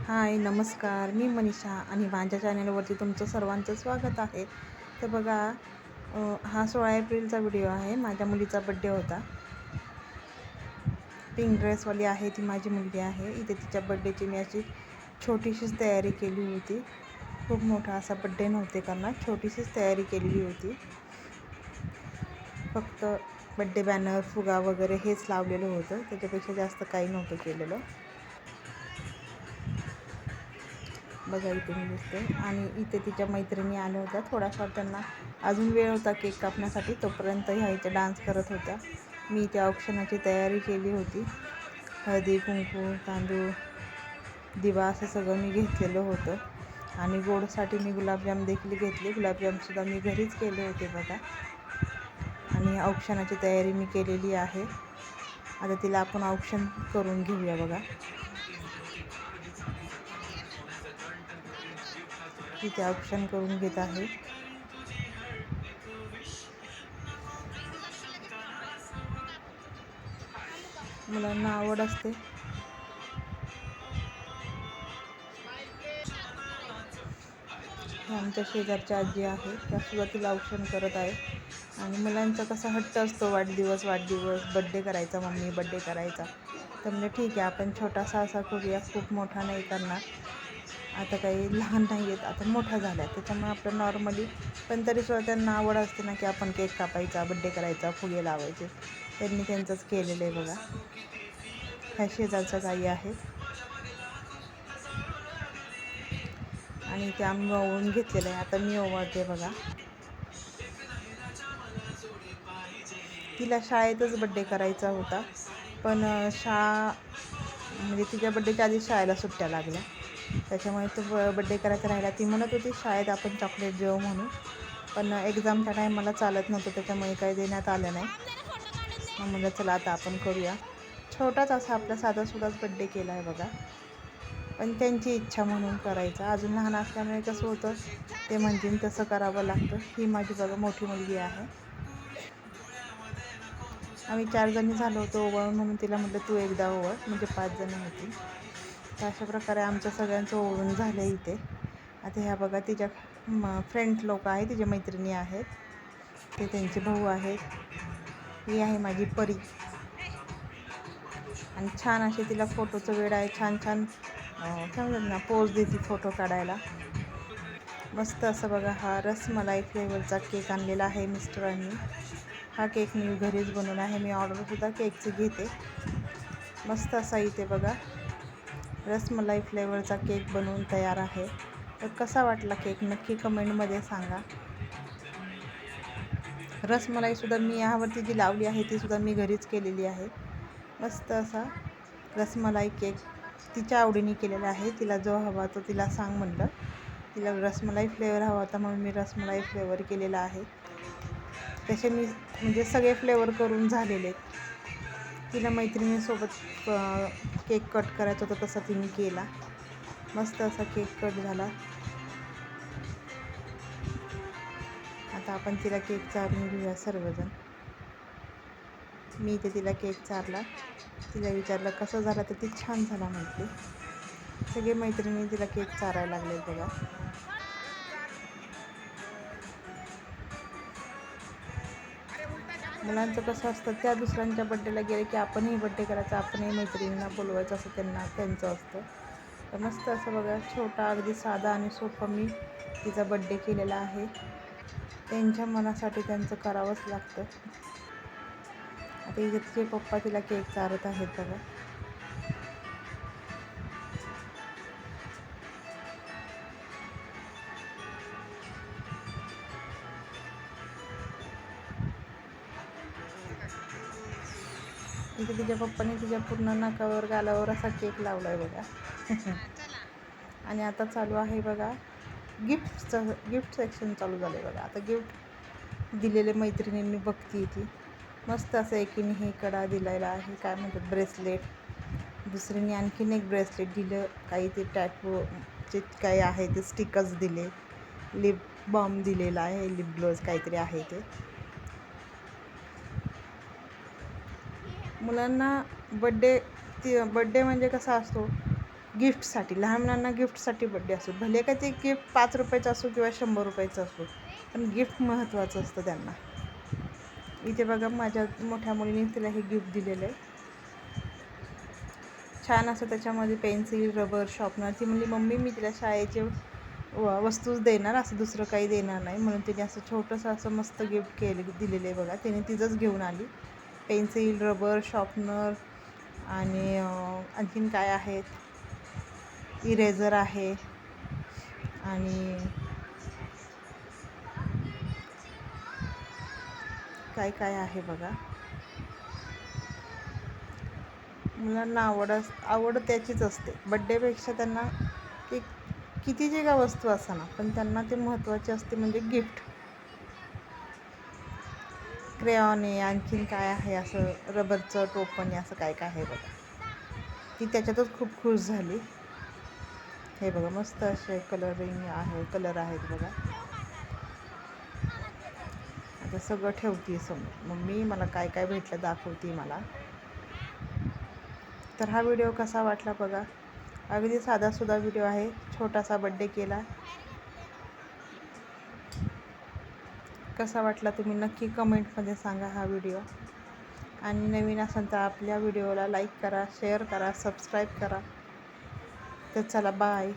हाय नमस्कार, मी मनीषा आणि माझ्या चॅनलवरती तुमचं सर्वांचं स्वागत आहे. तर बघा, हा 16 एप्रिलचा व्हिडिओ आहे. माझ्या मुलीचा बड्डे होता. पिंक ड्रेसवाली आहे ती माझी मुलगी आहे. इथे तिच्या बड्डेची मी अशी छोटीशीच तयारी केली होती. खूप मोठा असा बड्डे नव्हते करणार, छोटीशीच तयारी केलेली होती. फक्त बड्डे बॅनर, फुगा वगैरे हेच लावलेलं होतं, त्याच्यापेक्षा जास्त काही नव्हतं केलेलं. बघा इथे मी दिसते. आणि इथे तिच्या मैत्रिणी आल्या होत्या. थोडाफार त्यांना अजून वेळ होता केक कापण्यासाठी, तोपर्यंत ह्या इथे डान्स करत होत्या. मी इथे औक्षणाची तयारी केली होती. हळदी, कुंकू, तांदूळ, दिवा असं सगळं मी घेतलेलं होतं. आणि गोडसाठी मी गुलाबजाम देखील घेतले. गुलाबजामसुद्धा मी घरीच केले होते बघा. आणि औक्षणाची तयारी मी केलेली आहे. आता तिला आपण औक्षण करून घेऊया बघा. तिथे औक्षण करून घेत आहे. मुलांना आवड असते. आमच्या शेजारच्या आजी आहे, त्यासुद्धा तिला औक्षण करत आहे. आणि मुलांचा कसा हट्ट असतो, वाढदिवस बड्डे करायचा, मम्मी बड्डे करायचा. तर म्हणजे ठीक आहे, आपण छोटासा असा करूया, खूप मोठा नाही करणार. आता काही लहान नाही आहेत, आता मोठ्या झाल्या, त्याच्यामुळे आपलं नॉर्मली. पण तरीसुद्धा त्यांना आवड असते ना की आपण केक कापायचा, बड्डे करायचा, फुगे लावायचे. त्यांनी त्यांचंच केलेलं आहे बघा. ह्या शेजारच्या गाई आहेत. आणि ते आम्ही ओवळून घेतलेलं आहे. आता मी ओवाळते बघा. तिला शाळेतच बड्डे करायचा होता, पण शाळा म्हणजे तिच्या बड्डेच्या आधी शाळेला सुट्ट्या लागल्या, त्याच्यामुळे तो बड्डे करायचा राहिला. ती म्हणत होती शाळेत आपण चॉकलेट देऊ म्हणून, पण एक्झामच्या टायमाला चालत नव्हतं, त्याच्यामुळे काही देण्यात आलं नाही. मग म्हटलं चला आता आपण करूया. छोटाच असा आपला साधासुद्धाच बड्डे केला आहे बघा. पण त्यांची इच्छा म्हणून करायचा. अजून लहान असल्यामुळे कसं होतं, ते म्हणतील तसं करावं लागतं. ही माझी बघा मोठी मुलगी आहे. आम्ही 4 जणी झालो होतो ओवाळून, म्हणून तिला म्हटलं तू एकदा ओवाळ, म्हणजे 5 जण होती. तर अशा प्रकारे आमचं सगळ्यांचं ओवाळून झालं इथे. आता ह्या बघा तिच्या फ्रेंड लोक आहेत, तिच्या मैत्रिणी आहेत, ते त्यांचे भाऊ आहेत. ही आहे माझी परी. आणि छान असे तिला फोटोचं वेळ आहे. छान छान समजत ना, पोज देते फोटो काढायला. मस्त असं बघा, हा रसमलाई फ्लेवरचा केक आणलेला आहे मिस्टरांनी. हा केक मी घरीच बनवला आहे. मी ऑर्डरसुद्धा केकची घेते. मस्त असा इथे बघा रसमलाई फ्लेवरचा केक बनवून तयार आहे. तर कसा वाटला केक नक्की कमेंटमध्ये सांगा. रसमलाईसुद्धा मी यावरती जी लावली आहे तीसुद्धा मी घरीच केलेली आहे. मस्त असा रसमलाई केक तिच्या आवडीने केलेला आहे. तिला जो हवा तो तिला सांग म्हटलं. तिला रसमलाई फ्लेवर हवा होता म्हणून मी रसमलाई फ्लेवर केलेला आहे. तसे मी म्हणजे सगळे फ्लेवर करून झालेले आहेत. तिला मैत्रिणीसोबत केक कट करायचा होता, तसा तिने केला. मस्त असा केक कट झाला. आता आपण तिला केक चारून घेऊया सर्वजण. मी इथे तिला केक चारला. तिला विचारलं कसं झाला, तर ती छान झाला म्हटली. सगळे मैत्रिणी तिला केक चारायला लागले बघा. मुलांचं कसं असतं, त्या दुसऱ्यांच्या बड्डेला गेले की आपणही बड्डे करायचा, आपणही मैत्रिणींना बोलवायचं, असं त्यांचं असतं. तर मस्त असं बघा, छोटा अगदी साधा आणि सोपं मी तिचा बड्डे केलेला आहे. त्यांच्या मनासाठी त्यांचं करावंच लागतं. आता इथे तिचे पप्पा तिला केक चारत आहेत बघा. इथे तिच्या पप्पाने तिच्या पूर्ण नाकावर, गालावर असा केक लावला आहे बघा. आणि आता चालू आहे बघा गिफ्ट सेक्शन चालू झालं आहे बघा. आता गिफ्ट दिलेले मैत्रिणींनी बघती ती. मस्त असं एकीने हे कडा दिलेला आहे, काय म्हणतात, ब्रेसलेट. दुसरीने आणखीन एक ब्रेसलेट दिलं. काही ते टॅटूचे काही आहे ते स्टिकर्स दिले. लिप बाम दिलेला आहे, लिप ग्लोज काहीतरी आहे ते. मुलांना बड्डे म्हणजे कसा असतो, गिफ्टसाठी, लहान मुलांना गिफ्टसाठी बड्डे असतो. भले का ते गिफ्ट 5 रुपयाचं असो किंवा 100 रुपयाचं असो, पण गिफ्ट महत्त्वाचं असतं त्यांना. इथे बघा माझ्या मोठ्या मुलीने तिला हे गिफ्ट दिलेलं आहे. छान असं त्याच्यामध्ये पेन्सिल, रबर, शॉर्पनर. ती म्हणली मम्मी मी तिला शाळेचे वस्तूच देणार, असं दुसरं काही देणार नाही, म्हणून तिने असं छोटंसं असं मस्त गिफ्ट दिलेलं आहे बघा. तिने तिचंच घेऊन आली. पेन्सिल, रबर, शॉर्पनर आणि आणखीन काय आहेत, इरेझर आहे आणि काय काय आहे बघा. मुलांना आवड त्याचीच असते. बड्डेपेक्षा त्यांना की किती जे का वस्तू असाना, पण त्यांना ते महत्त्वाचे असते म्हणजे गिफ्ट. क्रेयॉन आहे, आणखीन काय आहे, असं रबरचं टोपण आहे, असं काय काय आहे बघा. ती त्याच्यातच खूप खुश झाली. हे बघा मस्त असे कलर आहेत बघा. आता सगळं ठेवते समोर. मम्मी मला काय काय भेटलं दाखवते मला. तर हा व्हिडिओ कसा वाटला बघा. अगदी साधासुधा व्हिडिओ आहे, छोटासा बड्डे केला. कसा वाटला तुम्ही नक्की कमेंटमध्ये सांगा हा व्हिडिओ. आणि नवीन असाल तर आपल्या व्हिडिओला लाईक करा, शेअर करा, सबस्क्राईब करा. तर चला बाय.